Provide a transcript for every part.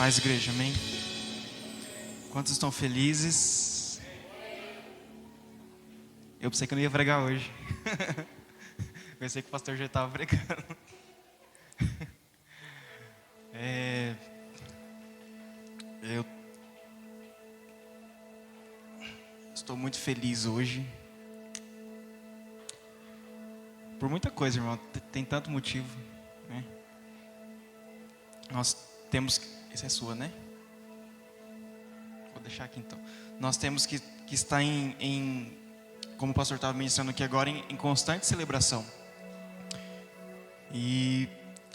paz, igreja, amém? Quantos estão felizes? Eu pensei que eu não ia pregar hoje. Pensei que o pastor já estava pregando. Eu estou muito feliz hoje. Por muita coisa, irmão. Tem tanto motivo, né? Nós temos... Essa é sua, né? Vou deixar aqui então. Nós temos que estar como o pastor estava mencionando aqui agora, em constante celebração. E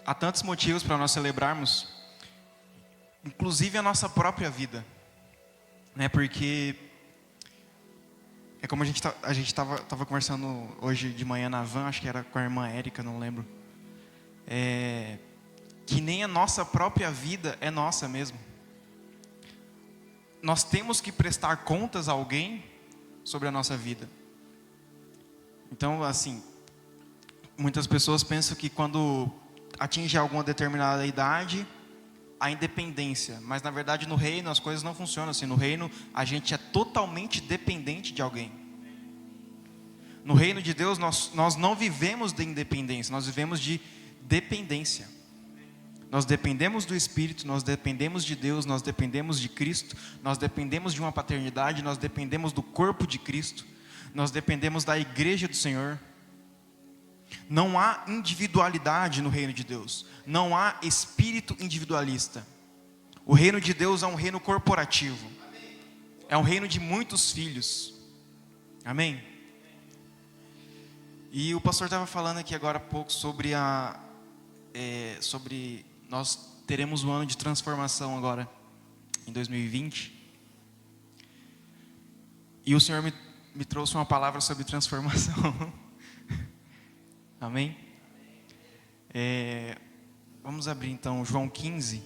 há tantos motivos para nós celebrarmos, inclusive a nossa própria vida, né? Porque é como a gente estava conversando hoje de manhã na van, acho que era com a irmã Érica, não lembro. Que nem a nossa própria vida é nossa mesmo. Nós temos que prestar contas a alguém sobre a nossa vida. Então, assim, muitas pessoas pensam que quando atinge alguma determinada idade, a independência. Mas, na verdade, no reino as coisas não funcionam assim. No reino, a gente é totalmente dependente de alguém. No reino de Deus, nós não vivemos de independência, nós vivemos de dependência. Nós dependemos do Espírito, nós dependemos de Deus, nós dependemos de Cristo, nós dependemos de uma paternidade, nós dependemos do corpo de Cristo, nós dependemos da igreja do Senhor. Não há individualidade no reino de Deus, não há espírito individualista. O reino de Deus é um reino corporativo, é um reino de muitos filhos. Amém? E o pastor estava falando aqui agora há pouco sobre nós teremos um ano de transformação agora, em 2020. E o Senhor me trouxe uma palavra sobre transformação. Amém? Vamos abrir então João 15.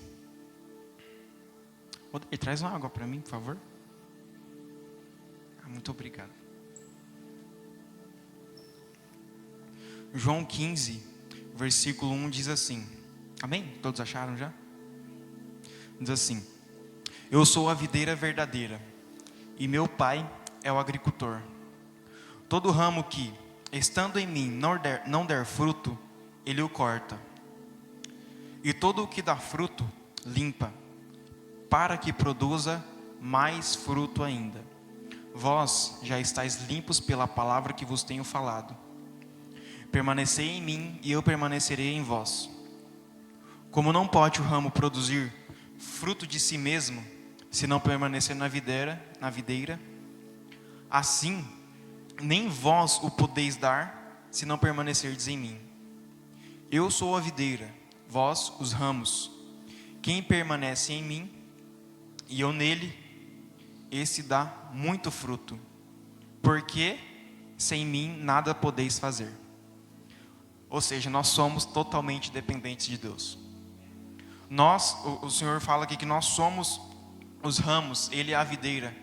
E traz uma água para mim, por favor. Muito obrigado. João 15, versículo 1 diz assim. Amém? Todos acharam já? Diz assim: eu sou a videira verdadeira, e meu pai é o agricultor. Todo ramo que, estando em mim, não der fruto, ele o corta. E todo o que dá fruto, limpa, para que produza mais fruto ainda. Vós já estáis limpos pela palavra que vos tenho falado. Permanecei em mim, e eu permanecerei em vós. Como não pode o ramo produzir fruto de si mesmo, se não permanecer na videira, assim, nem vós o podeis dar, se não permanecerdes em mim. Eu sou a videira, vós os ramos. Quem permanece em mim, e eu nele, esse dá muito fruto, porque sem mim nada podeis fazer. Ou seja, nós somos totalmente dependentes de Deus. O Senhor fala aqui que nós somos os ramos, Ele é a videira.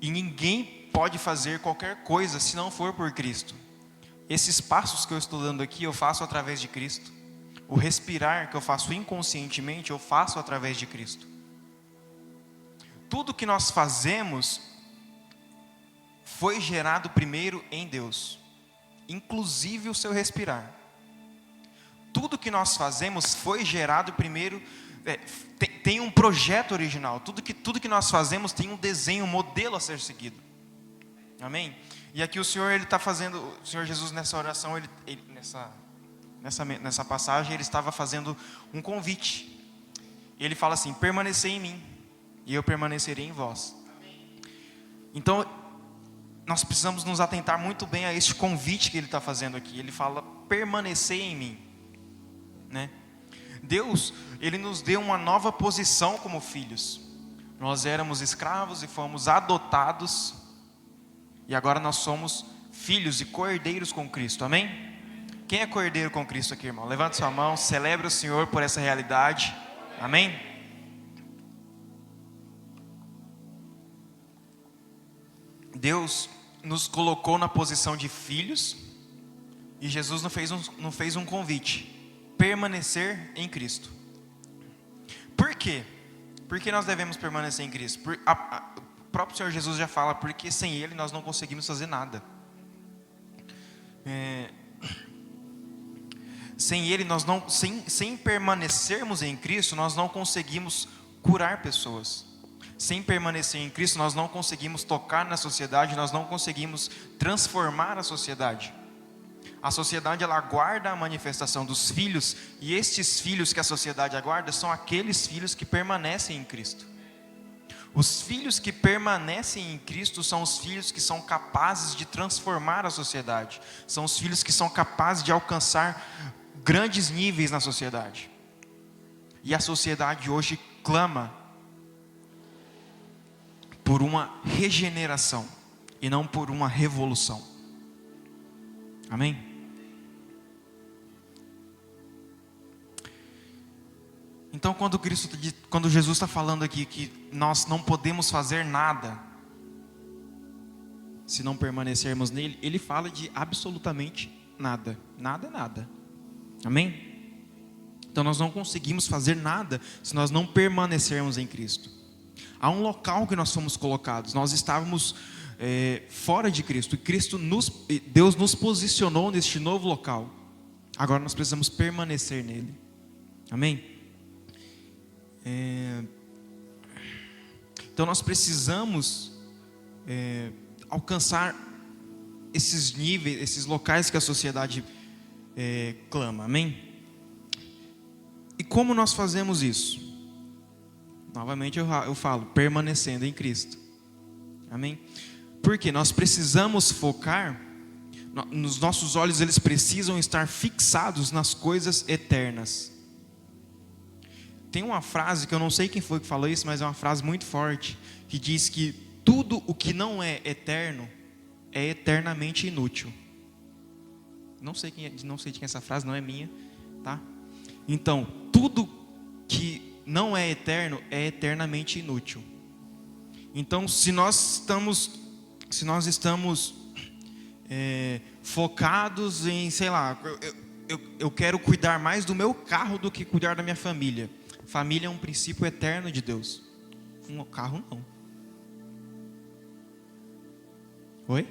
E ninguém pode fazer qualquer coisa se não for por Cristo. Esses passos que eu estou dando aqui, eu faço através de Cristo. O respirar que eu faço inconscientemente, eu faço através de Cristo. Tudo que nós fazemos foi gerado primeiro em Deus, inclusive o seu respirar. Tudo que nós fazemos foi gerado primeiro, tem um projeto original. Tudo que nós fazemos tem um desenho, um modelo a ser seguido. Amém? E aqui o Senhor, Ele está fazendo, o Senhor Jesus nessa oração, nessa passagem, Ele estava fazendo um convite. Ele fala assim: permanecei em mim, e eu permanecerei em vós. Então, nós precisamos nos atentar muito bem a este convite que Ele está fazendo aqui. Ele fala: permanecer em mim, né? Deus, Ele nos deu uma nova posição como filhos. Nós éramos escravos e fomos adotados, e agora nós somos filhos e cordeiros com Cristo, amém? Quem é cordeiro com Cristo aqui, irmão? Levante sua mão, celebre o Senhor por essa realidade, amém? Deus nos colocou na posição de filhos, e Jesus nos fez um convite: permanecer em Cristo. quê? Por que nós devemos permanecer em Cristo? O próprio Senhor Jesus já fala, porque sem Ele nós não conseguimos fazer nada. Sem Ele, sem permanecermos em Cristo, nós não conseguimos curar pessoas. Sem permanecer em Cristo, nós não conseguimos tocar na sociedade, nós não conseguimos transformar a sociedade. A sociedade, ela aguarda a manifestação dos filhos, e estes filhos que a sociedade aguarda são aqueles filhos que permanecem em Cristo. Os filhos que permanecem em Cristo são os filhos que são capazes de transformar a sociedade. São os filhos que são capazes de alcançar grandes níveis na sociedade. E a sociedade hoje clama por uma regeneração e não por uma revolução. Amém? Então, quando Jesus está falando aqui que nós não podemos fazer nada se não permanecermos nele, ele fala de absolutamente nada. Nada é nada. Amém? Então nós não conseguimos fazer nada se nós não permanecermos em Cristo. Há um local que nós fomos colocados. Nós estávamos fora de Cristo. E Deus nos posicionou neste novo local. Agora nós precisamos permanecer nele. Amém? Então nós precisamos alcançar esses níveis, esses locais que a sociedade clama. Amém? E como nós fazemos isso? Novamente eu falo, permanecendo em Cristo. Amém? Porque nós precisamos focar, nos nossos olhos eles precisam estar fixados nas coisas eternas. Tem uma frase que eu não sei quem foi que falou isso, mas é uma frase muito forte, que diz que tudo o que não é eterno é eternamente inútil. Não sei de quem é essa frase, não é minha, tá? Então, tudo que não é eterno é eternamente inútil. Então, se nós estamos focados em, sei lá, eu quero cuidar mais do meu carro do que cuidar da minha família. Família é um princípio eterno de Deus. Um carro não. Oi?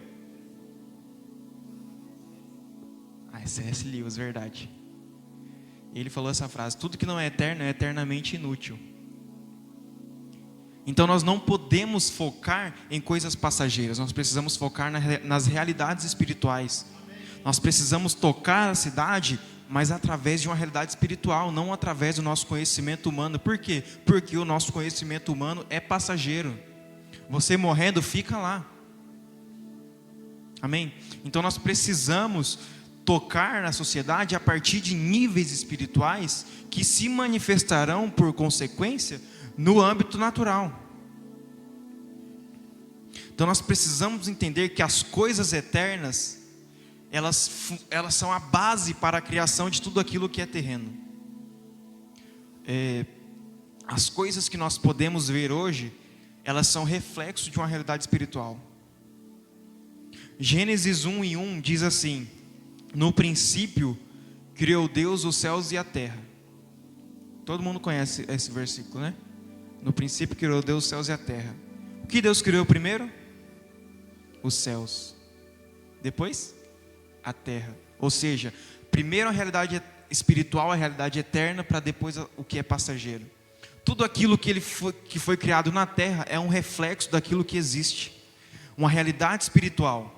C.S. Lewis, verdade. Ele falou essa frase: tudo que não é eterno é eternamente inútil. Então nós não podemos focar em coisas passageiras. Nós precisamos focar nas realidades espirituais. Nós precisamos tocar a cidade, mas através de uma realidade espiritual, não através do nosso conhecimento humano. Por quê? Porque o nosso conhecimento humano é passageiro. Você morrendo, fica lá. Amém? Então nós precisamos tocar na sociedade a partir de níveis espirituais que se manifestarão por consequência no âmbito natural. Então nós precisamos entender que as coisas eternas, elas são a base para a criação de tudo aquilo que é terreno. As coisas que nós podemos ver hoje, elas são reflexo de uma realidade espiritual. Gênesis 1:1 diz assim: no princípio criou Deus os céus e a terra. Todo mundo conhece esse versículo, né? No princípio criou Deus os céus e a terra. O que Deus criou primeiro? Os céus. Depois, a terra. Ou seja, primeiro a realidade espiritual, a realidade eterna, para depois o que é passageiro. Tudo aquilo que foi criado na terra é um reflexo daquilo que existe. Uma realidade espiritual.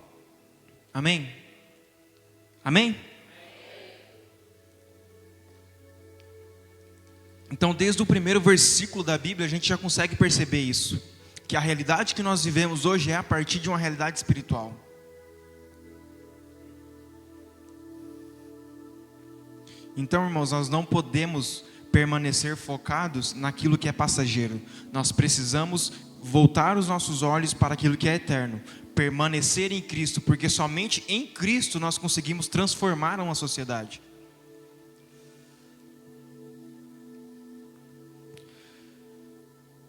Amém? Amém? Então, desde o primeiro versículo da Bíblia, a gente já consegue perceber isso. Que a realidade que nós vivemos hoje é a partir de uma realidade espiritual. Então, irmãos, nós não podemos permanecer focados naquilo que é passageiro. Nós precisamos voltar os nossos olhos para aquilo que é eterno. Permanecer em Cristo, porque somente em Cristo nós conseguimos transformar uma sociedade.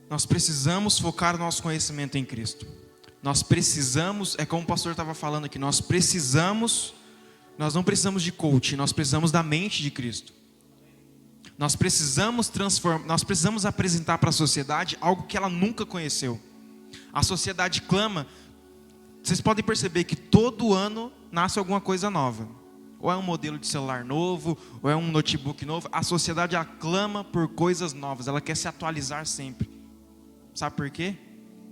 Nós precisamos focar o nosso conhecimento em Cristo. Nós precisamos, é como o pastor estava falando aqui, nós não precisamos de coach, nós precisamos da mente de Cristo. Nós precisamos apresentar para a sociedade algo que ela nunca conheceu. A sociedade clama. Vocês podem perceber que todo ano nasce alguma coisa nova. Ou é um modelo de celular novo, ou é um notebook novo. A sociedade clama por coisas novas. Ela quer se atualizar sempre. Sabe por quê?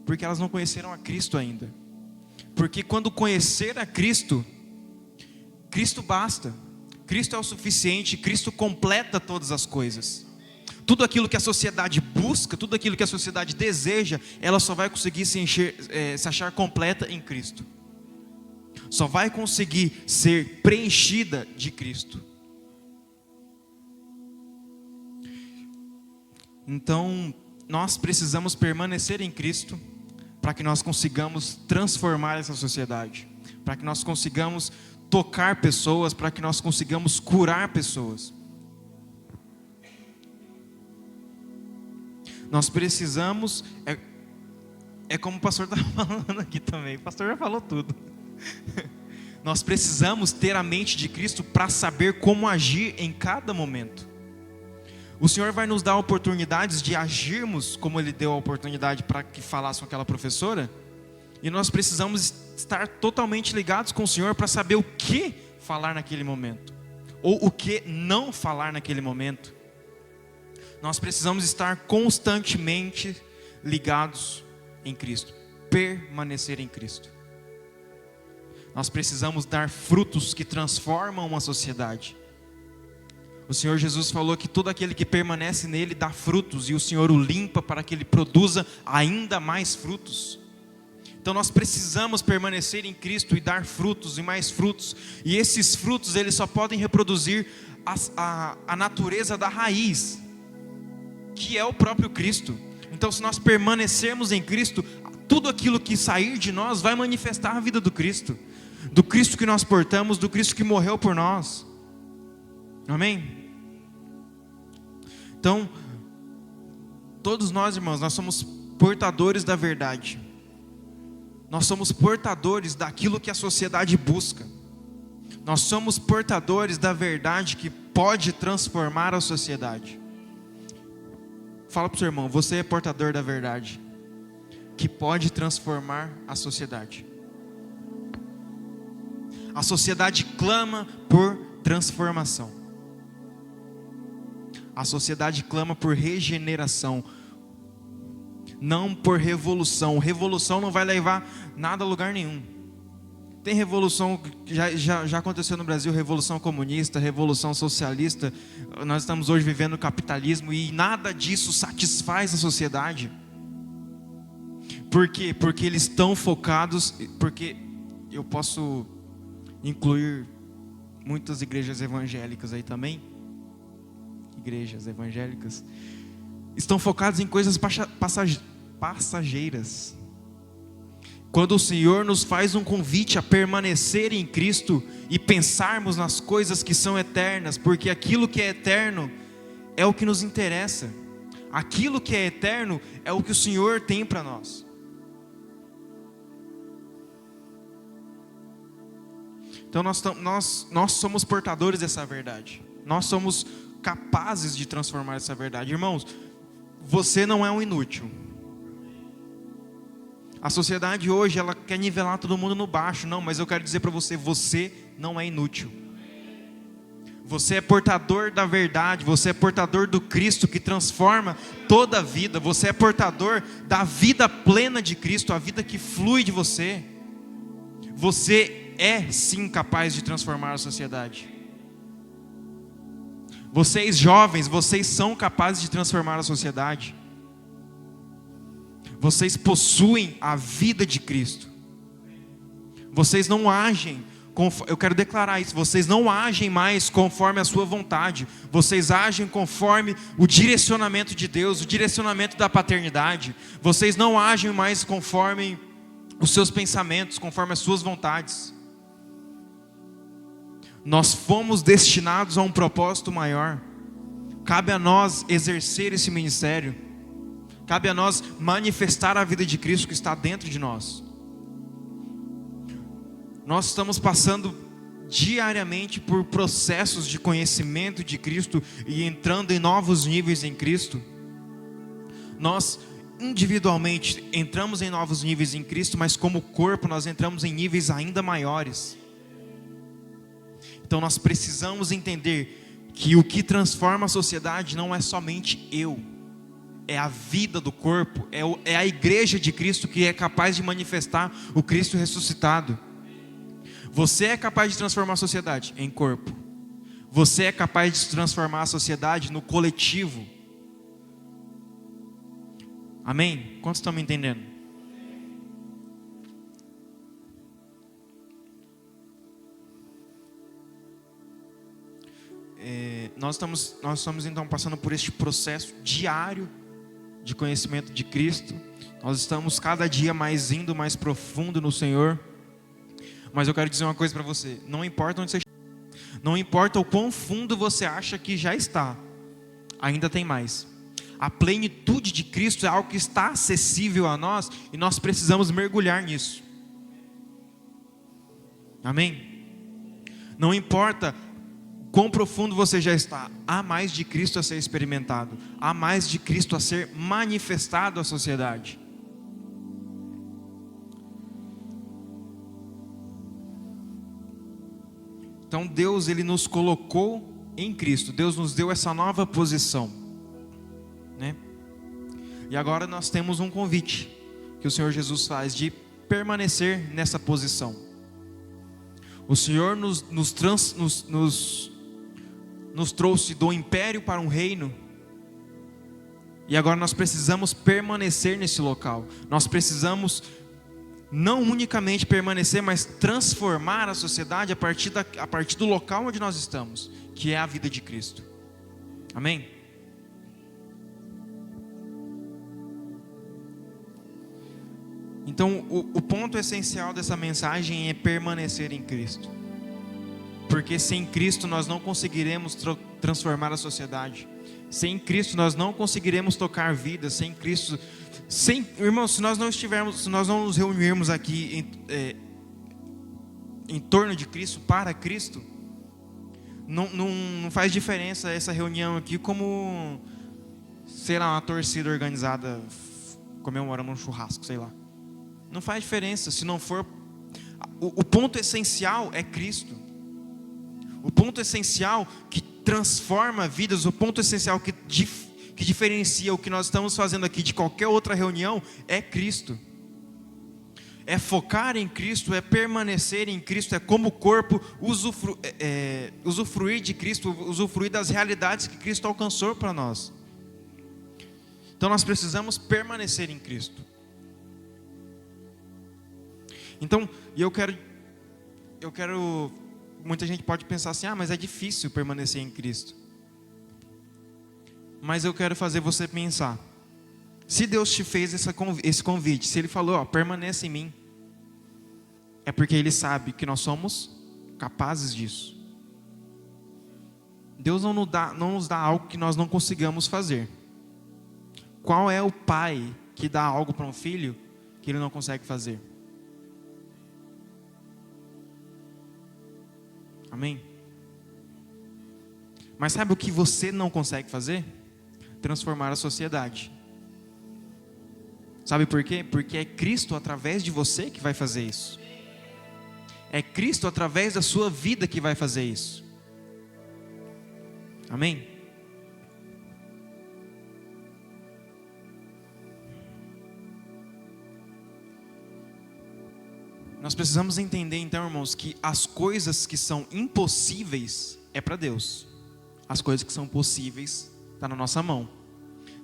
Porque elas não conheceram a Cristo ainda. Porque quando conhecer a Cristo, Cristo basta. Cristo é o suficiente, Cristo completa todas as coisas. Tudo aquilo que a sociedade busca, tudo aquilo que a sociedade deseja, ela só vai conseguir se achar completa em Cristo. Só vai conseguir ser preenchida de Cristo. Então, nós precisamos permanecer em Cristo para que nós consigamos transformar essa sociedade, para que nós consigamos tocar pessoas, para que nós consigamos curar pessoas. Nós precisamos, como o pastor está falando aqui também, o pastor já falou tudo. Nós precisamos ter a mente de Cristo para saber como agir em cada momento. O Senhor vai nos dar oportunidades de agirmos como Ele deu a oportunidade para que falasse com aquela professora. E nós precisamos estar totalmente ligados com o Senhor para saber o que falar naquele momento, ou o que não falar naquele momento. Nós precisamos estar constantemente ligados em Cristo, permanecer em Cristo. Nós precisamos dar frutos que transformam uma sociedade. O Senhor Jesus falou que todo aquele que permanece nele dá frutos, e o Senhor o limpa para que ele produza ainda mais frutos. Então nós precisamos permanecer em Cristo e dar frutos e mais frutos. E esses frutos eles só podem reproduzir a natureza da raiz, que é o próprio Cristo. Então se nós permanecermos em Cristo, tudo aquilo que sair de nós vai manifestar a vida do Cristo que nós portamos, do Cristo que morreu por nós. Amém? Então, todos nós, irmãos, nós somos portadores da verdade. Nós somos portadores daquilo que a sociedade busca. Nós somos portadores da verdade que pode transformar a sociedade. Fala para o seu irmão, você é portador da verdade que pode transformar a sociedade. A sociedade clama por transformação. A sociedade clama por regeneração, não por revolução. Revolução não vai levar nada a lugar nenhum. Tem revolução, já aconteceu no Brasil, revolução comunista, revolução socialista. Nós estamos hoje vivendo o capitalismo e nada disso satisfaz a sociedade. Por quê? Porque eles estão focados, porque eu posso incluir muitas igrejas evangélicas aí também. Igrejas evangélicas estão focados em coisas passageiras. Quando o Senhor nos faz um convite a permanecer em Cristo e pensarmos nas coisas que são eternas, porque aquilo que é eterno é o que nos interessa. Aquilo que é eterno é o que o Senhor tem para nós. Então nós somos portadores dessa verdade. Nós somos capazes de transformar essa verdade. Irmãos, você não é um inútil. A sociedade hoje, ela quer nivelar todo mundo no baixo. Não, mas eu quero dizer para você, você não é inútil. Você é portador da verdade, você é portador do Cristo que transforma toda a vida. Você é portador da vida plena de Cristo, a vida que flui de você. Você é sim capaz de transformar a sociedade. Vocês jovens, vocês são capazes de transformar a sociedade. Vocês possuem a vida de Cristo. Vocês não agem, eu quero declarar isso, vocês não agem mais conforme a sua vontade. Vocês agem conforme o direcionamento de Deus, o direcionamento da paternidade. Vocês não agem mais conforme os seus pensamentos, conforme as suas vontades. Nós fomos destinados a um propósito maior. Cabe a nós exercer esse ministério. Cabe a nós manifestar a vida de Cristo que está dentro de nós. Nós estamos passando diariamente por processos de conhecimento de Cristo e entrando em novos níveis em Cristo, nós individualmente entramos em novos níveis em Cristo, mas como corpo nós entramos em níveis ainda maiores. Então nós precisamos entender que o que transforma a sociedade não é somente eu, é a vida do corpo, é a igreja de Cristo que é capaz de manifestar o Cristo ressuscitado. Você é capaz de transformar a sociedade em corpo. Você é capaz de transformar a sociedade no coletivo. Amém? Quantos estão me entendendo? Nós estamos então passando por este processo diário de conhecimento de Cristo. Nós estamos cada dia mais indo mais profundo no Senhor. Mas eu quero dizer uma coisa para você: não importa onde você esteja, não importa o quão fundo você acha que já está, ainda tem mais. A plenitude de Cristo é algo que está acessível a nós e nós precisamos mergulhar nisso. Amém? Não importa quão profundo você já está, há mais de Cristo a ser experimentado, há mais de Cristo a ser manifestado à sociedade. Então Deus, Ele nos colocou em Cristo, Deus nos deu essa nova posição, né? E agora nós temos um convite que o Senhor Jesus faz de permanecer nessa posição. O Senhor nos trouxe do império para um reino, e agora nós precisamos permanecer nesse local. Nós precisamos não unicamente permanecer, mas transformar a sociedade a partir do local onde nós estamos, que é a vida de Cristo. Amém? Então o ponto essencial dessa mensagem é permanecer em Cristo, porque sem Cristo nós não conseguiremos transformar a sociedade. Sem Cristo nós não conseguiremos tocar vidas. Sem Cristo, irmãos, se nós não nos reunirmos aqui em torno de Cristo, para Cristo, não faz diferença essa reunião aqui como, sei lá, uma torcida organizada comemorando um churrasco, sei lá. Não faz diferença se não for. O ponto essencial é Cristo. O ponto essencial que transforma vidas, o ponto essencial que diferencia o que nós estamos fazendo aqui de qualquer outra reunião é Cristo. É focar em Cristo, é permanecer em Cristo, é como corpo usufruir de Cristo, usufruir das realidades que Cristo alcançou para nós. Então nós precisamos permanecer em Cristo. Então, eu quero, muita gente pode pensar assim: mas é difícil permanecer em Cristo. Mas eu quero fazer você pensar, se Deus te fez esse convite, se Ele falou, permaneça em mim, é porque Ele sabe que nós somos capazes disso. Deus não nos dá algo que nós não consigamos fazer. Qual é o pai que dá algo para um filho que ele não consegue fazer? Amém? Mas sabe o que você não consegue fazer? Transformar a sociedade. Sabe por quê? Porque é Cristo através de você que vai fazer isso. É Cristo através da sua vida que vai fazer isso. Amém? Nós precisamos entender então, irmãos, que as coisas que são impossíveis é para Deus. As coisas que são possíveis estão na nossa mão.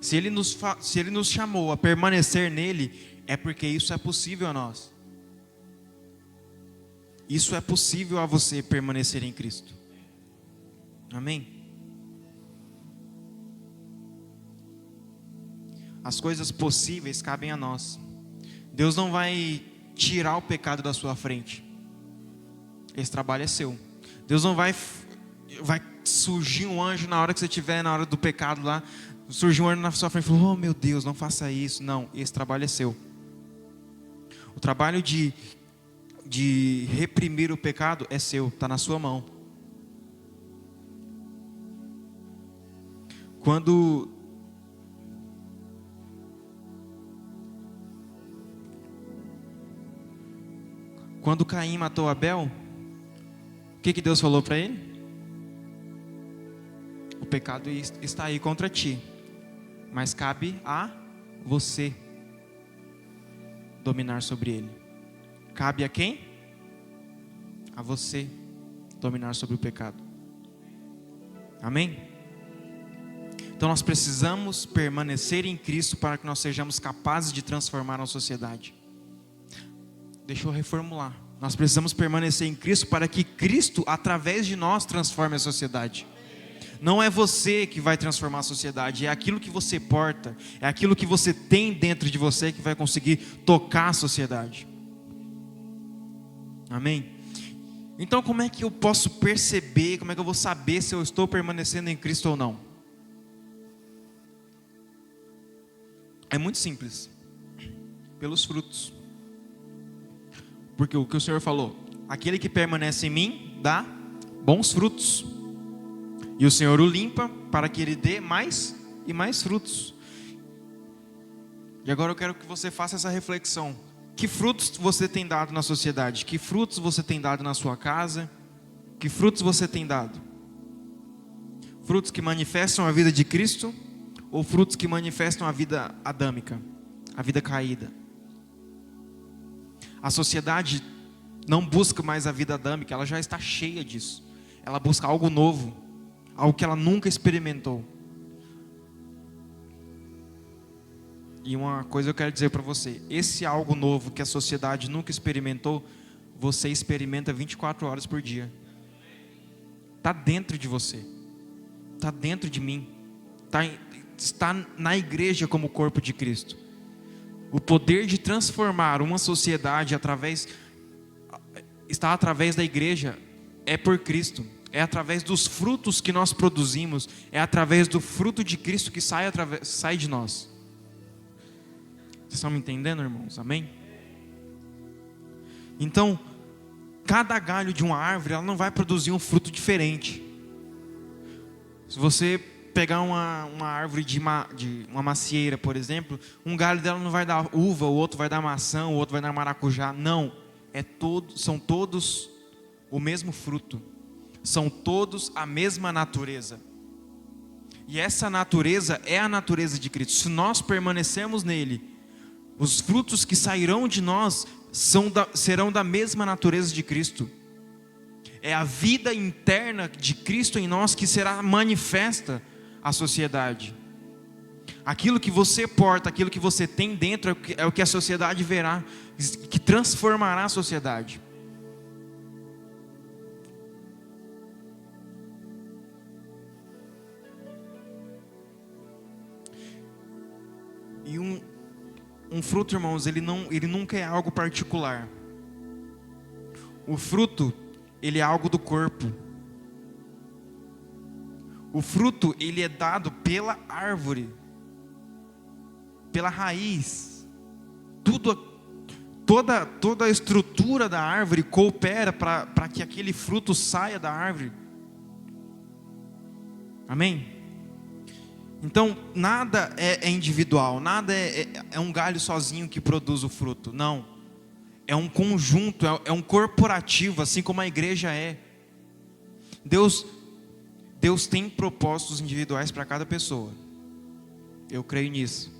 Se Ele nos chamou a permanecer nele, é porque isso é possível a nós. Isso é possível a você permanecer em Cristo. Amém? As coisas possíveis cabem a nós. Deus não vai tirar o pecado da sua frente. Esse trabalho é seu. Deus não vai surgir um anjo na hora que você estiver na hora do pecado lá, surgir um anjo na sua frente e falar: oh meu Deus, não faça isso. Não, esse trabalho é seu. O trabalho de de reprimir o pecado é seu, está na sua mão. Quando Caim matou Abel, o que Deus falou para ele? O pecado está aí contra ti, mas cabe a você dominar sobre ele. Cabe a quem? A você dominar sobre o pecado. Amém? Então nós precisamos permanecer em Cristo para que nós sejamos capazes de transformar a sociedade. Deixa eu reformular. Nós precisamos permanecer em Cristo para que Cristo, através de nós, transforme a sociedade. Não é você que vai transformar a sociedade, é aquilo que você porta, é aquilo que você tem dentro de você que vai conseguir tocar a sociedade. Amém? Então como é que eu posso perceber, como é que eu vou saber se eu estou permanecendo em Cristo ou não? É muito simples. Pelos frutos. Porque o que o Senhor falou, aquele que permanece em mim dá bons frutos. E o Senhor o limpa para que ele dê mais e mais frutos. E agora eu quero que você faça essa reflexão. Que frutos você tem dado na sociedade? Que frutos você tem dado na sua casa? Que frutos você tem dado? Frutos que manifestam a vida de Cristo? Ou frutos que manifestam a vida adâmica? A vida caída? A sociedade não busca mais a vida adâmica, ela já está cheia disso. Ela busca algo novo, algo que ela nunca experimentou. E uma coisa eu quero dizer para você, esse algo novo que a sociedade nunca experimentou, você experimenta 24 horas por dia. Está dentro de você, está dentro de mim, está na igreja como corpo de Cristo. O poder de transformar uma sociedade está através da igreja, é por Cristo. É através dos frutos que nós produzimos, é através do fruto de Cristo que sai de nós. Vocês estão me entendendo, irmãos? Amém? Então, cada galho de uma árvore, ela não vai produzir um fruto diferente. Se você pegar uma árvore de uma macieira, por exemplo, um galho dela não vai dar uva, o outro vai dar maçã, o outro vai dar maracujá. Não, são todos o mesmo fruto. São todos a mesma natureza. E essa natureza é a natureza de Cristo. Se nós permanecemos nele, os frutos que sairão de nós serão da mesma natureza de Cristo. É a vida interna de Cristo em nós que será manifesta à sociedade. Aquilo que você porta, aquilo que você tem dentro é o que a sociedade verá, que transformará a sociedade. E um fruto, irmãos, ele nunca é algo particular. O fruto, ele é algo do corpo. O fruto, ele é dado pela árvore, pela raiz. Toda a estrutura da árvore coopera para que aquele fruto saia da árvore. Amém? Então, nada é individual, nada é um galho sozinho que produz o fruto. Não. É um conjunto, é um corporativo, assim como a igreja é. Deus tem propósitos individuais para cada pessoa. Eu creio nisso.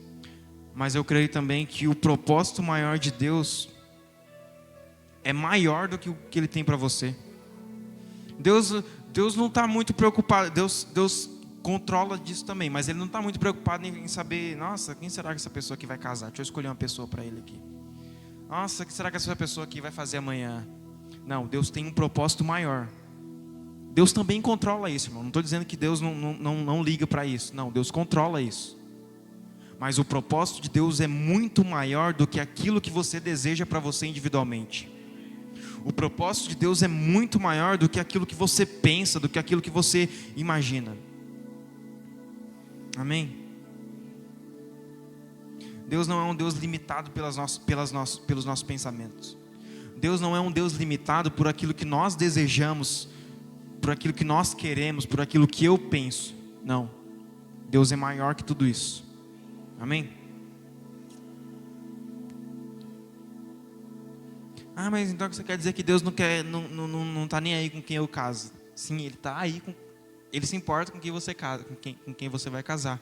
Mas eu creio também que o propósito maior de Deus é maior do que o que Ele tem para você. Deus não está muito preocupado. Deus controla disso também, mas Ele não está muito preocupado em saber, nossa, quem será que essa pessoa aqui vai casar? Deixa eu escolher uma pessoa para Ele aqui. Nossa, o que será que essa pessoa aqui vai fazer amanhã? Não, Deus tem um propósito maior. Deus também controla isso, irmão. Não estou dizendo que Deus não liga para isso. Não, Deus controla isso. Mas o propósito de Deus é muito maior do que aquilo que você deseja para você individualmente. O propósito de Deus é muito maior do que aquilo que você pensa, do que aquilo que você imagina. Amém? Deus não é um Deus limitado pelos nossos pensamentos. Deus não é um Deus limitado por aquilo que nós desejamos, por aquilo que nós queremos, por aquilo que eu penso. Não. Deus é maior que tudo isso. Amém? Ah, mas então você quer dizer que Deus não está nem aí com quem eu caso? Sim, Ele está aí, Ele se importa com quem você casa, com quem você vai casar.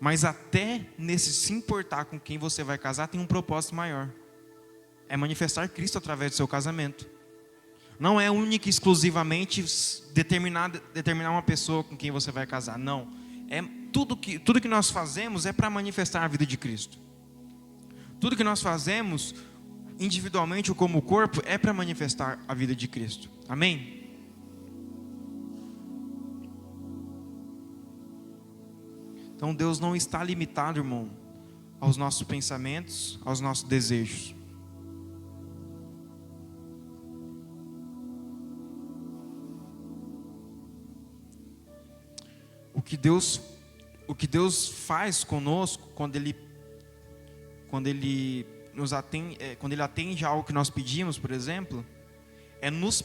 Mas até nesse se importar com quem você vai casar tem um propósito maior. É manifestar Cristo através do seu casamento. Não é única e exclusivamente determinar uma pessoa com quem você vai casar. Não. É tudo que nós fazemos é para manifestar a vida de Cristo. Tudo que nós fazemos individualmente ou como corpo é para manifestar a vida de Cristo. Amém? Então Deus não está limitado, irmão, aos nossos pensamentos, aos nossos desejos. O que Deus faz conosco quando Ele atende a algo que nós pedimos, por exemplo, é nos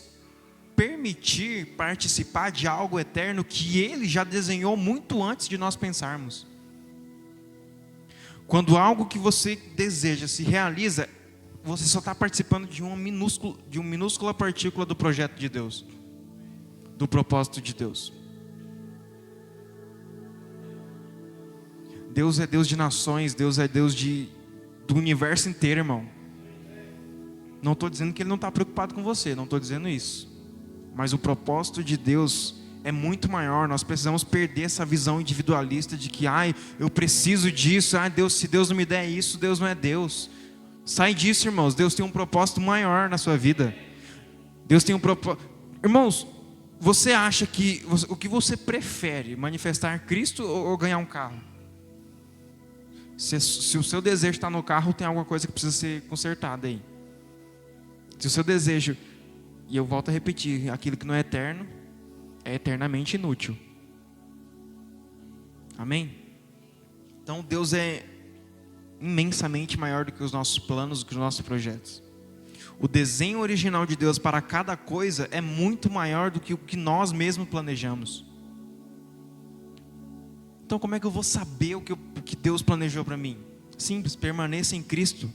permitir participar de algo eterno que Ele já desenhou muito antes de nós pensarmos. Quando algo que você deseja se realiza, você só está participando de uma minúscula partícula do projeto de Deus, do propósito de Deus. Deus é Deus de nações, Deus é Deus do universo inteiro, irmão. Não estou dizendo que Ele não está preocupado com você, não estou dizendo isso. Mas o propósito de Deus é muito maior. Nós precisamos perder essa visão individualista de que, eu preciso disso, Deus, se Deus não me der isso, Deus não é Deus. Sai disso, irmãos. Deus tem um propósito maior na sua vida. Deus tem um propósito. Irmãos, você acha que o que você prefere, manifestar Cristo ou ganhar um carro? Se o seu desejo está no carro, tem alguma coisa que precisa ser consertada aí. Se o seu desejo, e eu volto a repetir, aquilo que não é eterno, é eternamente inútil. Amém? Então Deus é imensamente maior do que os nossos planos, do que os nossos projetos. O desenho original de Deus para cada coisa é muito maior do que o que nós mesmos planejamos. Então como é que eu vou saber o que Deus planejou para mim? Simples, permaneça em Cristo.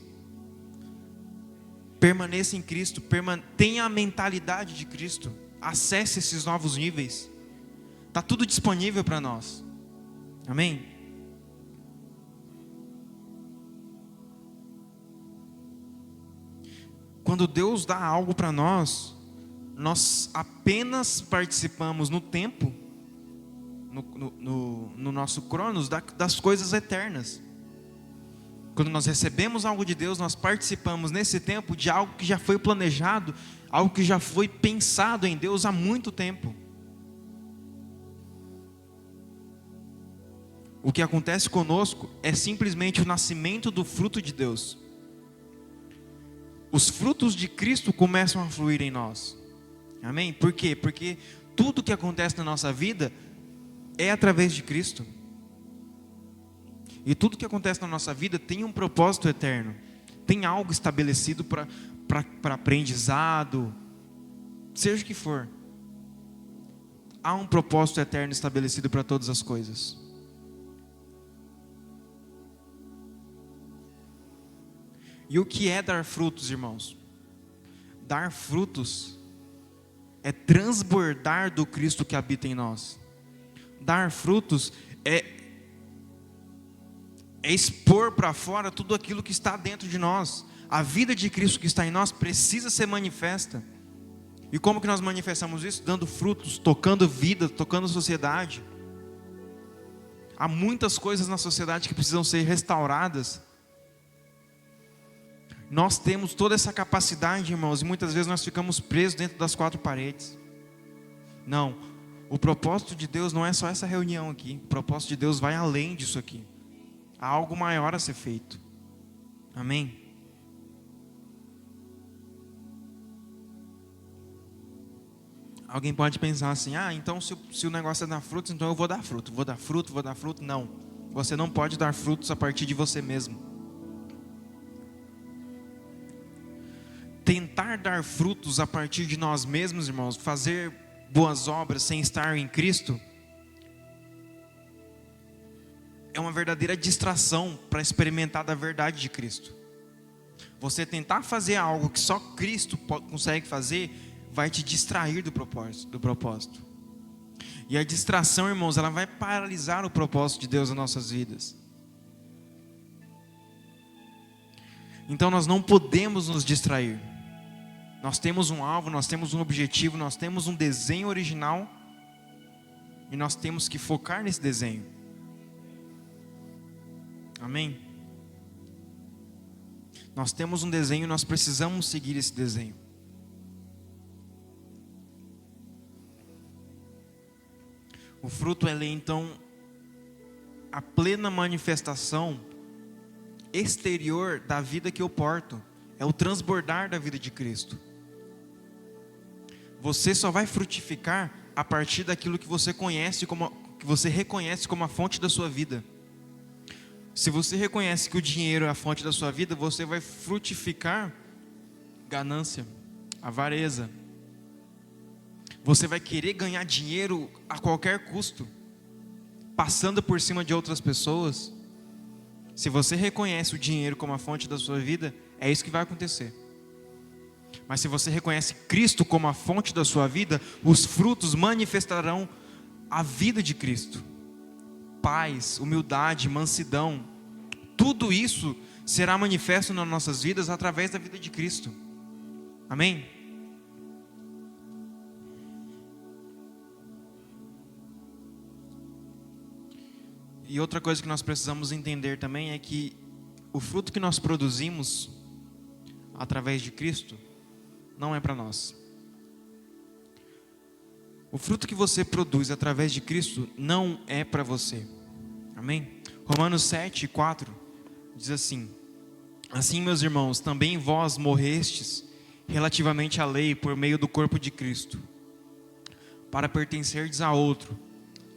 Permaneça em Cristo, tenha a mentalidade de Cristo. Acesse esses novos níveis. Está tudo disponível para nós. Amém? Quando Deus dá algo para nós apenas participamos no tempo, no nosso cronos, das coisas eternas. Quando nós recebemos algo de Deus, nós participamos nesse tempo de algo que já foi planejado, algo que já foi pensado em Deus há muito tempo. O que acontece conosco é simplesmente o nascimento do fruto de Deus. Os frutos de Cristo começam a fluir em nós. Amém? Por quê? Porque tudo que acontece na nossa vida é através de Cristo. E tudo que acontece na nossa vida tem um propósito eterno. Tem algo estabelecido para aprendizado, seja o que for. Há um propósito eterno estabelecido para todas as coisas. E o que é dar frutos, irmãos? Dar frutos é transbordar do Cristo que habita em nós. Dar frutos é expor para fora tudo aquilo que está dentro de nós. A vida de Cristo que está em nós precisa ser manifesta. E como que nós manifestamos isso? Dando frutos, tocando vida, tocando sociedade. Há muitas coisas na sociedade que precisam ser restauradas. Nós temos toda essa capacidade, irmãos, e muitas vezes nós ficamos presos dentro das quatro paredes. Não, o propósito de Deus não é só essa reunião aqui. O propósito de Deus vai além disso aqui. Há algo maior a ser feito. Amém? Alguém pode pensar assim, então se o negócio é dar frutos, então eu vou dar fruto. Vou dar fruto. Não, você não pode dar frutos a partir de você mesmo. tentar dar frutos a partir de nós mesmos, irmãos, fazer boas obras sem estar em Cristo, é uma verdadeira distração para experimentar da verdade de Cristo. Você tentar fazer algo que só Cristo consegue fazer, vai te distrair do propósito. E a distração, irmãos, ela vai paralisar o propósito de Deus nas nossas vidas. Então nós não podemos nos distrair. Nós temos um alvo, nós temos um objetivo, nós temos um desenho original, e nós temos que focar nesse desenho. Amém? Nós temos um desenho e nós precisamos seguir esse desenho. O fruto é então a plena manifestação exterior da vida que eu porto. É o transbordar da vida de Cristo. Você só vai frutificar a partir daquilo que você que você reconhece como a fonte da sua vida. Se você reconhece que o dinheiro é a fonte da sua vida, você vai frutificar ganância, avareza. Você vai querer ganhar dinheiro a qualquer custo, passando por cima de outras pessoas. Se você reconhece o dinheiro como a fonte da sua vida, é isso que vai acontecer. Mas se você reconhece Cristo como a fonte da sua vida, os frutos manifestarão a vida de Cristo. Paz, humildade, mansidão, tudo isso será manifesto nas nossas vidas através da vida de Cristo. Amém? E outra coisa que nós precisamos entender também é que o fruto que nós produzimos através de Cristo não é para nós. O fruto que você produz através de Cristo não é para você. Amém? Romanos 7:4 diz assim: assim, meus irmãos, também vós morrestes relativamente à lei por meio do corpo de Cristo, para pertencerdes a outro,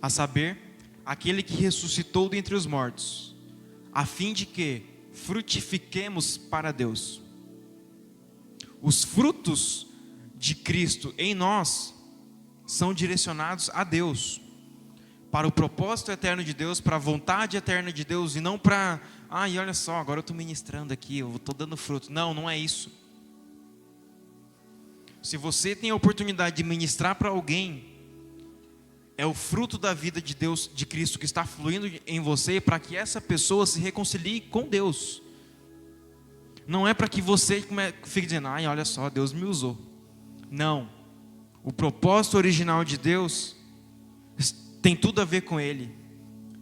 a saber, aquele que ressuscitou dentre os mortos, a fim de que frutifiquemos para Deus. Os frutos de Cristo em nós são direcionados a Deus, para o propósito eterno de Deus, para a vontade eterna de Deus, e não para, e olha só, agora eu estou ministrando aqui, eu estou dando fruto. Não, não é isso. Se você tem a oportunidade de ministrar para alguém, é o fruto da vida de Deus, de Cristo, que está fluindo em você, para que essa pessoa se reconcilie com Deus. Não é para que você fique dizendo, olha só, Deus me usou. Não. O propósito original de Deus tem tudo a ver com Ele.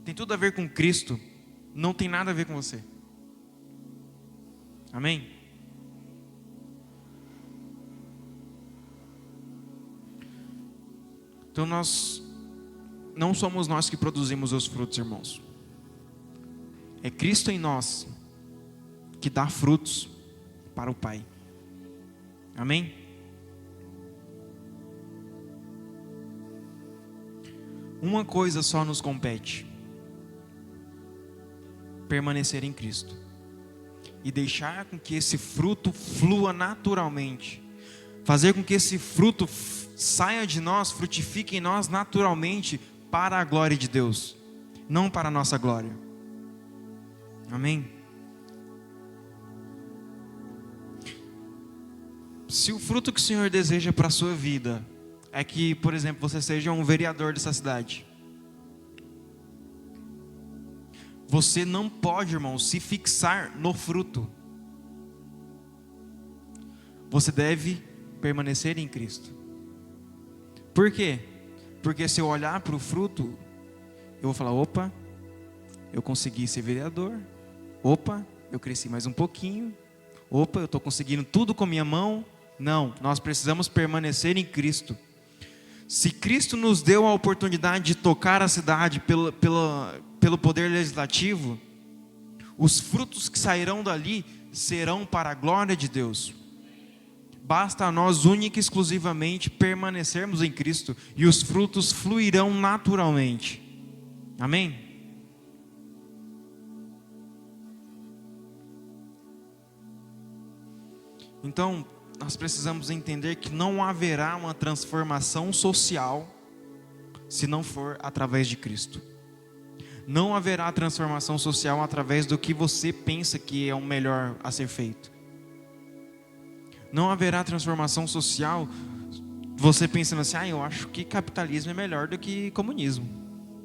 Tem tudo a ver com Cristo. Não tem nada a ver com você. Amém? Então não somos nós que produzimos os frutos, irmãos. É Cristo em nós que dá frutos para o Pai. Amém? Uma coisa só nos compete: permanecer em Cristo e deixar com que esse fruto flua naturalmente, fazer com que esse fruto saia de nós, frutifique em nós naturalmente, para a glória de Deus, não para a nossa glória. Amém? Se o fruto que o Senhor deseja para a sua vida é que, por exemplo, você seja um vereador dessa cidade, você não pode, irmão, se fixar no fruto. Você deve permanecer em Cristo. Por quê? Porque se eu olhar para o fruto, eu vou falar, opa, eu consegui ser vereador. Opa, eu cresci mais um pouquinho. Opa, eu estou conseguindo tudo com a minha mão. Não, nós precisamos permanecer em Cristo. Se Cristo nos deu a oportunidade de tocar a cidade pelo poder legislativo, os frutos que sairão dali serão para a glória de Deus. Basta a nós única e exclusivamente permanecermos em Cristo, e os frutos fluirão naturalmente. Amém? Então, nós precisamos entender que não haverá uma transformação social se não for através de Cristo. Não haverá transformação social através do que você pensa que é o melhor a ser feito. Não haverá transformação social você pensando assim, eu acho que capitalismo é melhor do que comunismo.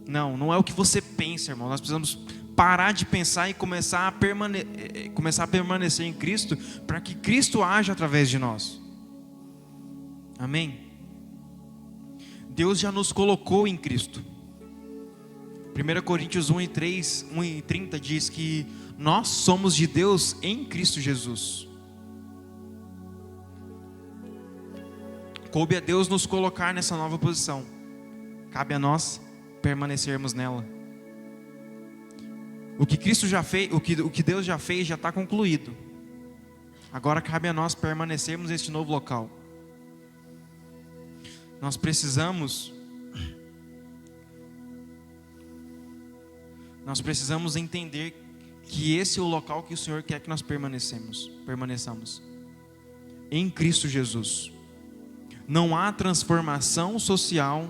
Não, não é o que você pensa, irmão. Nós precisamos parar de pensar e começar a permanecer em Cristo, para que Cristo haja através de nós. Amém? Deus já nos colocou em Cristo. 1 Coríntios 1 e 30 diz que nós somos de Deus em Cristo Jesus. Coube a Deus nos colocar nessa nova posição. Cabe a nós permanecermos nela. O que Cristo já fez, o que Deus já fez, já está concluído. Agora cabe a nós permanecermos neste novo local. Nós precisamos entender que esse é o local que o Senhor quer que nós permaneçamos. Em Cristo Jesus. Não há transformação social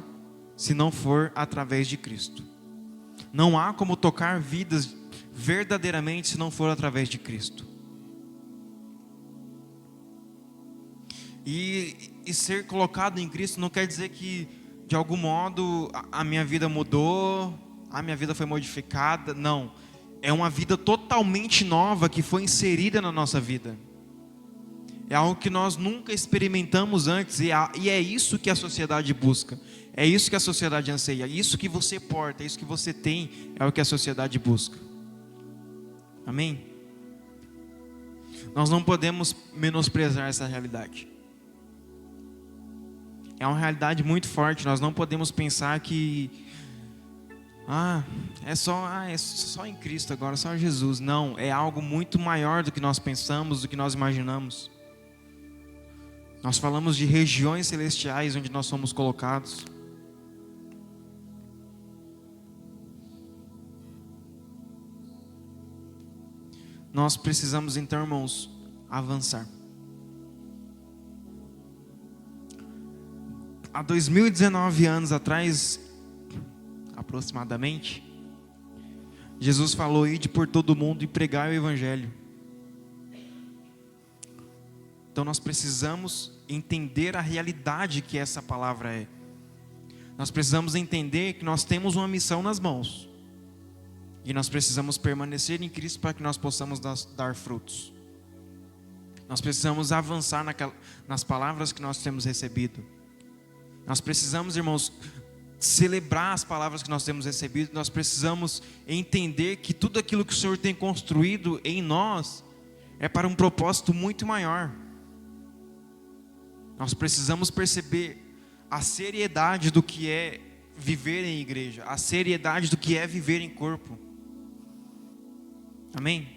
se não for através de Cristo. Não há como tocar vidas verdadeiramente se não for através de Cristo. E ser colocado em Cristo não quer dizer que de algum modo a minha vida mudou, a minha vida foi modificada. Não, é uma vida totalmente nova que foi inserida na nossa vida. É algo que nós nunca experimentamos antes, e é isso que a sociedade busca, é isso que a sociedade anseia, isso que você porta, é isso que você tem, é o que a sociedade busca. Amém? Nós não podemos menosprezar essa realidade. É uma realidade muito forte. Nós não podemos pensar que é só em Cristo agora, só Jesus. Não, é algo muito maior do que nós pensamos, do que nós imaginamos. Nós falamos de regiões celestiais onde nós somos colocados. Nós precisamos então, irmãos, avançar. Há 2019 anos atrás, aproximadamente, Jesus falou: ide por todo mundo e pregai o Evangelho. Então nós precisamos entender a realidade que essa palavra é. Nós precisamos entender que nós temos uma missão nas mãos. E nós precisamos permanecer em Cristo para que nós possamos dar frutos. Nós precisamos avançar nas palavras que nós temos recebido. Nós precisamos, irmãos, celebrar as palavras que nós temos recebido. Nós precisamos entender que tudo aquilo que o Senhor tem construído em nós é para um propósito muito maior. Nós precisamos perceber a seriedade do que é viver em igreja, a seriedade do que é viver em corpo. Amém?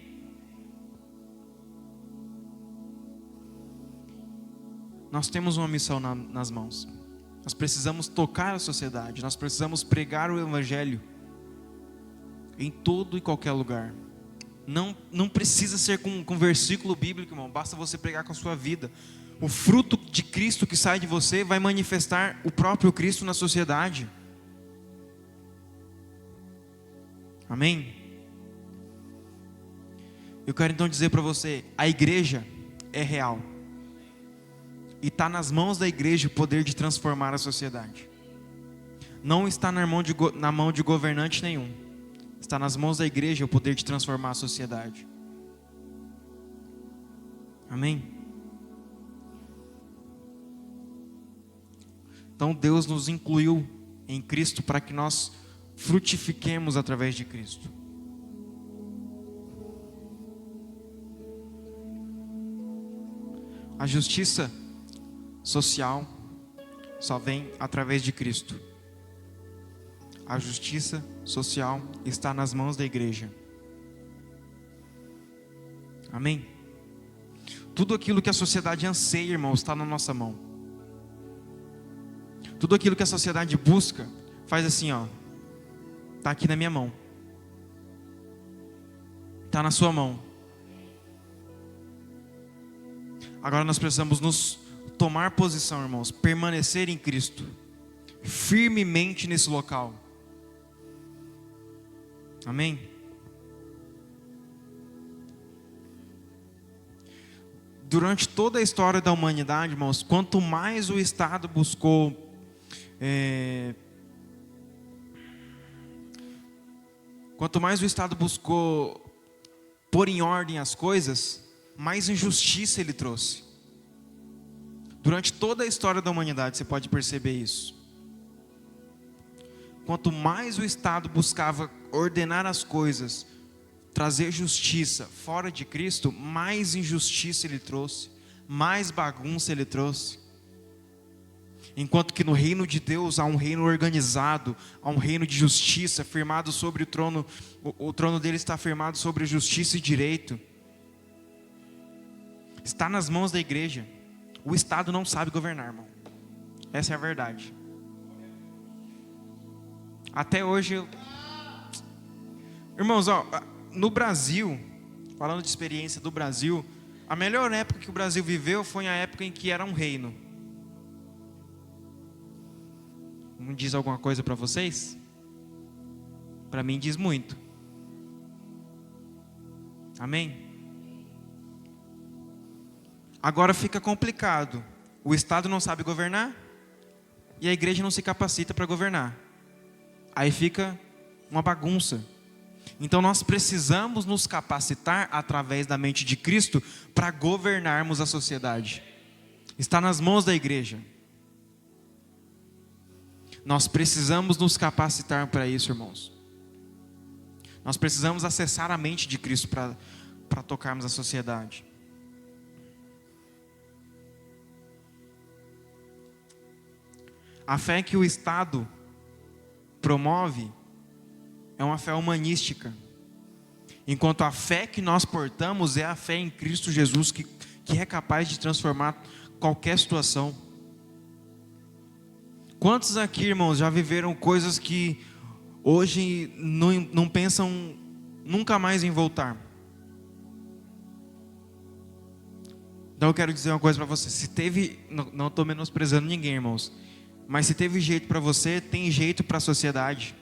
Nós temos uma missão nas mãos. Nós precisamos tocar a sociedade. Nós precisamos pregar o Evangelho em todo e qualquer lugar. Não precisa ser com versículo bíblico, irmão. Basta você pregar com a sua vida. O fruto de Cristo que sai de você vai manifestar o próprio Cristo na sociedade. Amém? Eu quero então dizer para você: a igreja é real. E está nas mãos da igreja o poder de transformar a sociedade. Não está na mão de governante nenhum. Está nas mãos da igreja o poder de transformar a sociedade. Amém? Então Deus nos incluiu em Cristo para que nós frutifiquemos através de Cristo. A justiça social só vem através de Cristo. A justiça social está nas mãos da igreja. Amém? Tudo aquilo que a sociedade anseia, irmão, está na nossa mão. Tudo aquilo que a sociedade busca, faz assim, está aqui na minha mão. Está na sua mão. Agora nós precisamos nos tomar posição, irmãos, permanecer em Cristo, firmemente nesse local. Amém? Durante toda a história da humanidade, irmãos, quanto mais o Estado buscou pôr em ordem as coisas, mais injustiça ele trouxe. Durante toda a história da humanidade, você pode perceber isso. Quanto mais o Estado buscava ordenar as coisas, trazer justiça fora de Cristo, mais injustiça ele trouxe, mais bagunça ele trouxe. Enquanto que no reino de Deus há um reino organizado, há um reino de justiça firmado sobre o trono dele está firmado sobre justiça e direito. Está nas mãos da igreja. O Estado não sabe governar, irmão. Essa é a verdade. Até hoje, irmãos, no Brasil, falando de experiência do Brasil, a melhor época que o Brasil viveu foi a época em que era um reino. Não diz alguma coisa para vocês? Para mim diz muito. Amém? Agora fica complicado. O Estado não sabe governar e a igreja não se capacita para governar. Aí fica uma bagunça. Então nós precisamos nos capacitar através da mente de Cristo para governarmos a sociedade. Está nas mãos da igreja. Nós precisamos nos capacitar para isso, irmãos. Nós precisamos acessar a mente de Cristo para tocarmos a sociedade. A fé que o Estado promove é uma fé humanística, enquanto a fé que nós portamos é a fé em Cristo Jesus, que é capaz de transformar qualquer situação. Quantos aqui, irmãos, já viveram coisas que hoje não pensam nunca mais em voltar? Então eu quero dizer uma coisa para você. Se teve, não estou menosprezando ninguém, irmãos, mas se teve jeito para você, tem jeito para a sociedade.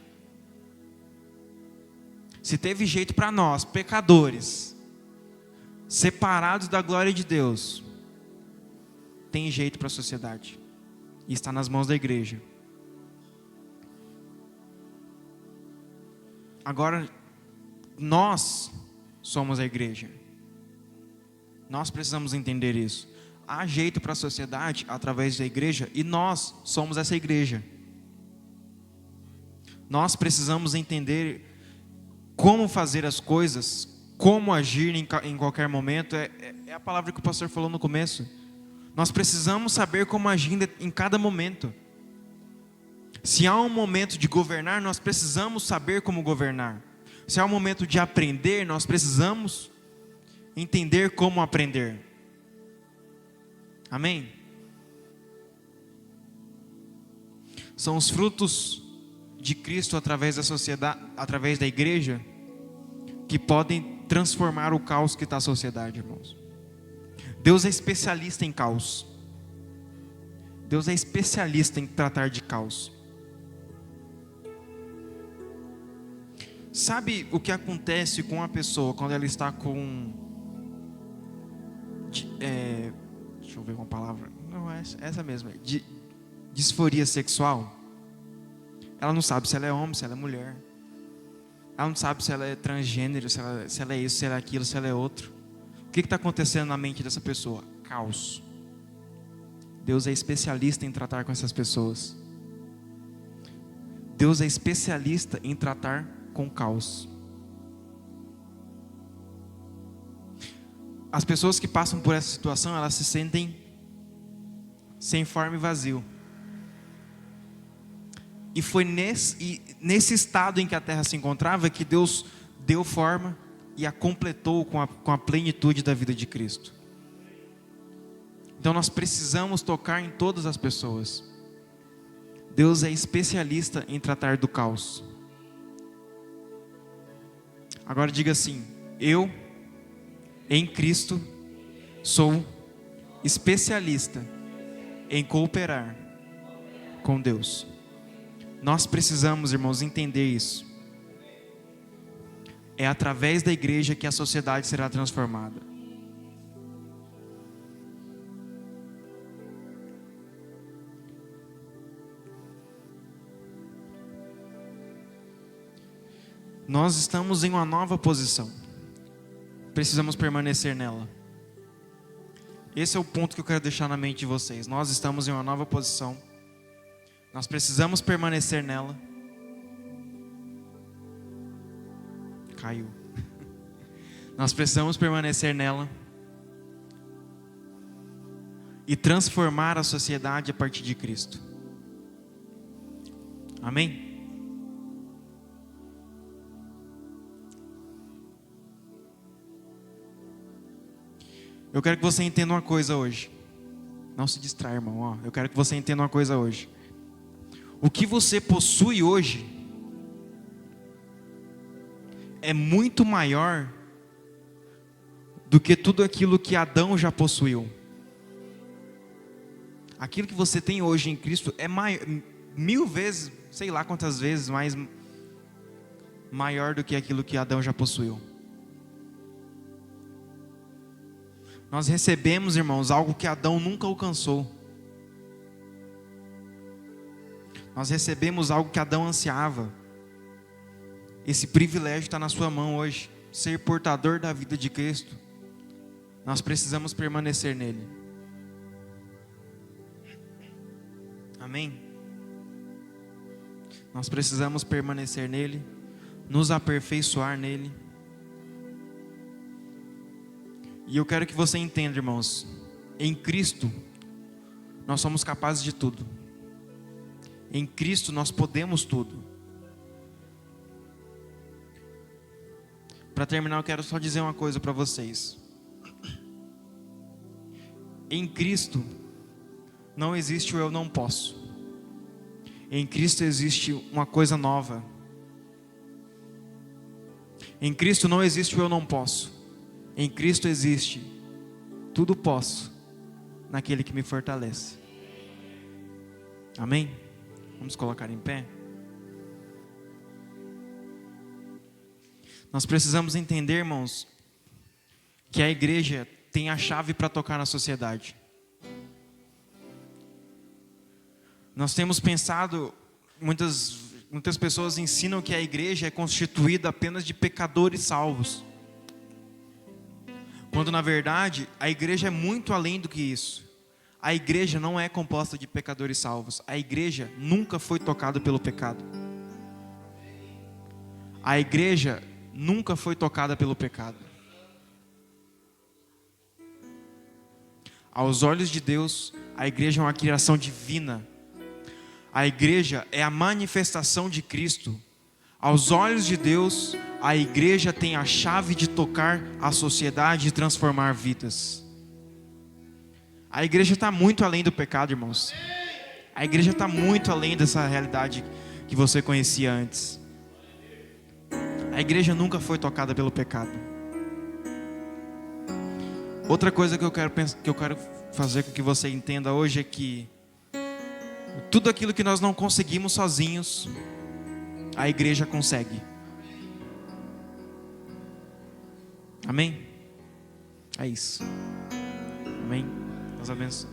Se teve jeito para nós, pecadores, separados da glória de Deus, tem jeito para a sociedade. E está nas mãos da igreja. Agora, nós somos a igreja. Nós precisamos entender isso. Há jeito para a sociedade através da igreja e nós somos essa igreja. Nós precisamos entender como fazer as coisas, como agir em qualquer momento. É a palavra que o pastor falou no começo. Nós precisamos saber como agir em cada momento. Se há um momento de governar, nós precisamos saber como governar. Se há um momento de aprender, nós precisamos entender como aprender. Amém? São os frutos de Cristo através da sociedade, através da igreja, que podem transformar o caos que está a sociedade, irmãos. Deus é especialista em caos. Deus é especialista em tratar de caos. Sabe o que acontece com uma pessoa quando ela está com deixa eu ver uma palavra. Não, essa mesma. Disforia sexual. Ela não sabe se ela é homem, se ela é mulher. Ela não sabe se ela é transgênero, se ela é isso, se ela é aquilo, se ela é outro. O que está acontecendo na mente dessa pessoa? Caos. Deus é especialista em tratar com essas pessoas. Deus é especialista em tratar com caos. As pessoas que passam por essa situação, elas se sentem sem forma e vazio. E foi nesse estado em que a terra se encontrava que Deus deu forma e a completou com a plenitude da vida de Cristo. Então nós precisamos tocar em todas as pessoas. Deus é especialista em tratar do caos. Agora diga assim: eu, em Cristo, sou especialista em cooperar com Deus. Nós precisamos, irmãos, entender isso. É através da igreja que a sociedade será transformada. Nós estamos em uma nova posição. Precisamos permanecer nela. Esse é o ponto que eu quero deixar na mente de vocês. Nós estamos em uma nova posição. Nós precisamos permanecer nela. Caiu. Nós precisamos permanecer nela e transformar a sociedade a partir de Cristo. Amém? Eu quero que você entenda uma coisa hoje. Não se distraia, irmão. Eu quero que você entenda uma coisa hoje. O que você possui hoje é muito maior do que tudo aquilo que Adão já possuiu. Aquilo que você tem hoje em Cristo é mil vezes, sei lá quantas vezes, maior do que aquilo que Adão já possuiu. Nós recebemos, irmãos, algo que Adão nunca alcançou. Nós recebemos algo que Adão ansiava. Esse privilégio está na sua mão hoje. Ser portador da vida de Cristo. Nós precisamos permanecer nele. Amém? Nós precisamos permanecer nele. Nos aperfeiçoar nele. E eu quero que você entenda, irmãos. Em Cristo, nós somos capazes de tudo. Em Cristo nós podemos tudo. Para terminar, eu quero só dizer uma coisa para vocês. Em Cristo não existe o eu não posso. Em Cristo existe uma coisa nova. Em Cristo não existe o eu não posso. Em Cristo existe tudo posso naquele que me fortalece. Amém? Vamos colocar em pé. Nós precisamos entender, irmãos, que a igreja tem a chave para tocar na sociedade. Nós temos pensado, muitas pessoas ensinam que a igreja é constituída apenas de pecadores salvos. Quando na verdade, a igreja é muito além do que isso. A igreja não é composta de pecadores salvos. A igreja nunca foi tocada pelo pecado. A igreja nunca foi tocada pelo pecado. Aos olhos de Deus, a igreja é uma criação divina. A igreja é a manifestação de Cristo. Aos olhos de Deus, a igreja tem a chave de tocar a sociedade e transformar vidas. A igreja está muito além do pecado, irmãos. A igreja está muito além dessa realidade que você conhecia antes. A igreja nunca foi tocada pelo pecado. Outra coisa que eu quero fazer com que você entenda hoje é que tudo aquilo que nós não conseguimos sozinhos, a igreja consegue. Amém? É isso. Amém? Deus abençoe.